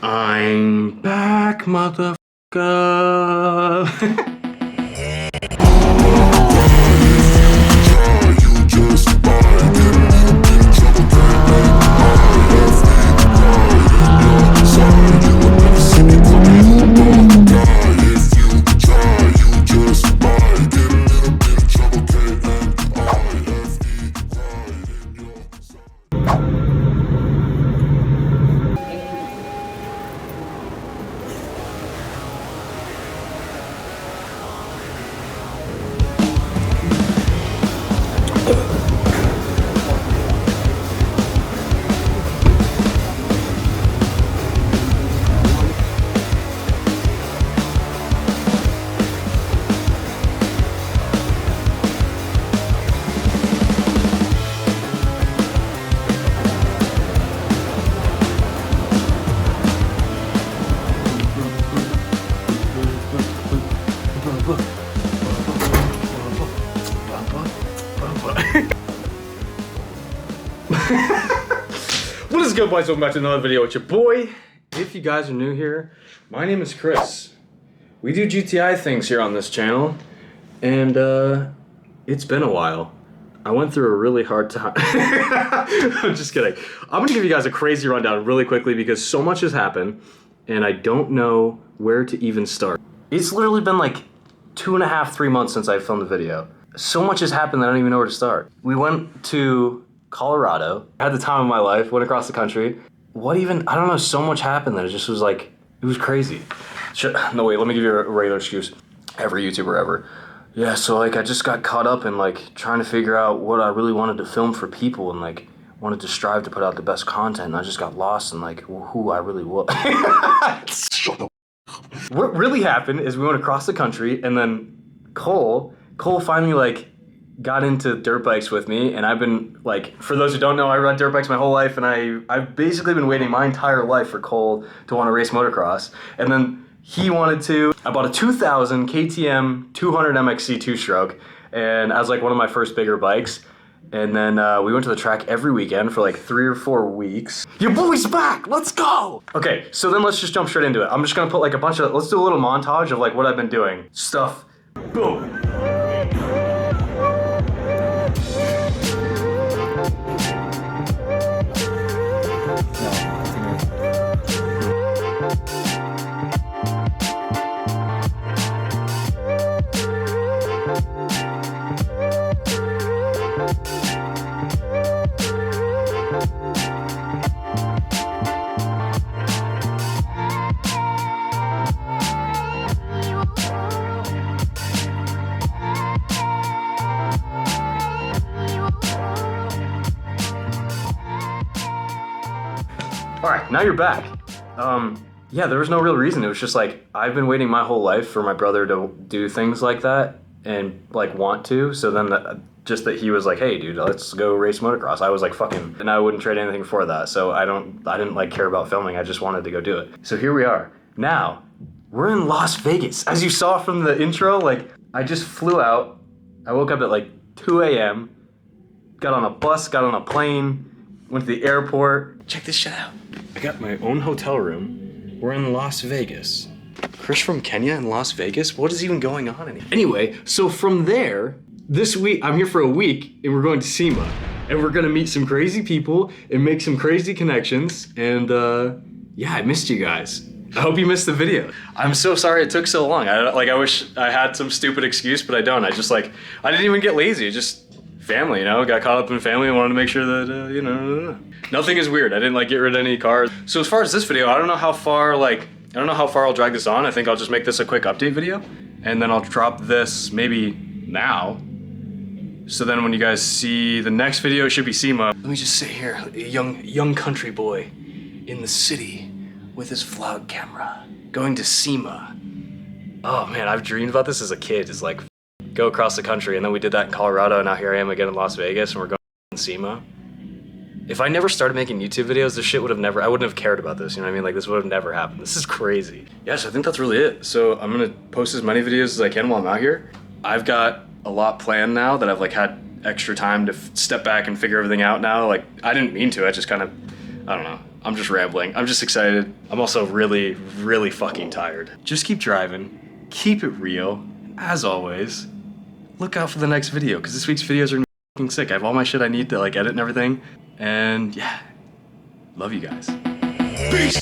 I'm back, motherfucker. What is good, boys? Welcome back to another video with your boy. If you guys are new here, my name is Chris. We do GTI things here on this channel, and it's been a while. I went through a really hard time. I'm just kidding. I'm gonna give you guys a crazy rundown really quickly because so much has happened, and I don't know where to even start. It's literally been like 2.5, 3 months since I filmed a video. So much has happened that I don't even know where to start. We went to Colorado, had the time of my life, went across the country. I don't know, so much happened that it just was like, it was crazy. No wait, let me give you a regular excuse. Every YouTuber ever. Yeah, so like I just got caught up in like trying to figure out what I really wanted to film for people and like wanted to strive to put out the best content, and I just got lost in like who I really was. Shut up. What really happened is we went across the country, and then Cole finally like got into dirt bikes with me, and I've been like, for those who don't know, I ride dirt bikes my whole life, and I've basically been waiting my entire life for Cole to want to race motocross, and then he wanted to. I bought a 2000 KTM 200 MXC two-stroke, and as like one of my first bigger bikes, and then we went to the track every weekend for like 3 or 4 weeks. Your boy's back, let's go! Okay, so then let's just jump straight into it. I'm just gonna put like let's do a little montage of like what I've been doing. Stuff, boom. Alright, now you're back. Yeah, there was no real reason. It was just like, I've been waiting my whole life for my brother to do things like that and like want to. So then just that he was like, hey dude, let's go race motocross. I was like, fucking, and I wouldn't trade anything for that. So I didn't like care about filming. I just wanted to go do it. So here we are. Now, we're in Las Vegas. As you saw from the intro, like I just flew out. I woke up at like 2 a.m., got on a bus, got on a plane, went to the airport. Check this shit out. I got my own hotel room. We're in Las Vegas. Chris from Kenya in Las Vegas? What is even going on in here? Anyway, so from there, this week, I'm here for a week and we're going to SEMA. And we're gonna meet some crazy people and make some crazy connections. And yeah, I missed you guys. I hope you missed the video. I'm so sorry it took so long. I wish I had some stupid excuse, but I don't. I didn't even get lazy. Just family, you know, got caught up in family and wanted to make sure that, you know, nothing is weird. I didn't like get rid of any cars. So as far as this video, I don't know how far I'll drag this on. I think I'll just make this a quick update video and then I'll drop this maybe now. So then when you guys see the next video, it should be SEMA. Let me just sit here, a young country boy in the city with his vlog camera, going to SEMA. Oh man, I've dreamed about this as a kid. It's like, go across the country, and then we did that in Colorado, and now here I am again in Las Vegas, and we're going to SEMA. If I never started making YouTube videos, this shit I wouldn't have cared about this, you know what I mean? Like, this would have never happened. This is crazy. Yeah, so I think that's really it. So I'm gonna post as many videos as I can while I'm out here. I've got a lot planned now that I've like had extra time to step back and figure everything out now. Like, I didn't mean to, I just kind of, I don't know. I'm just rambling. I'm just excited. I'm also really, really fucking tired. Just keep driving. Keep it real. As always, look out for the next video, because this week's videos are fucking sick. I have all my shit I need to like edit and everything. And yeah, love you guys. Peace.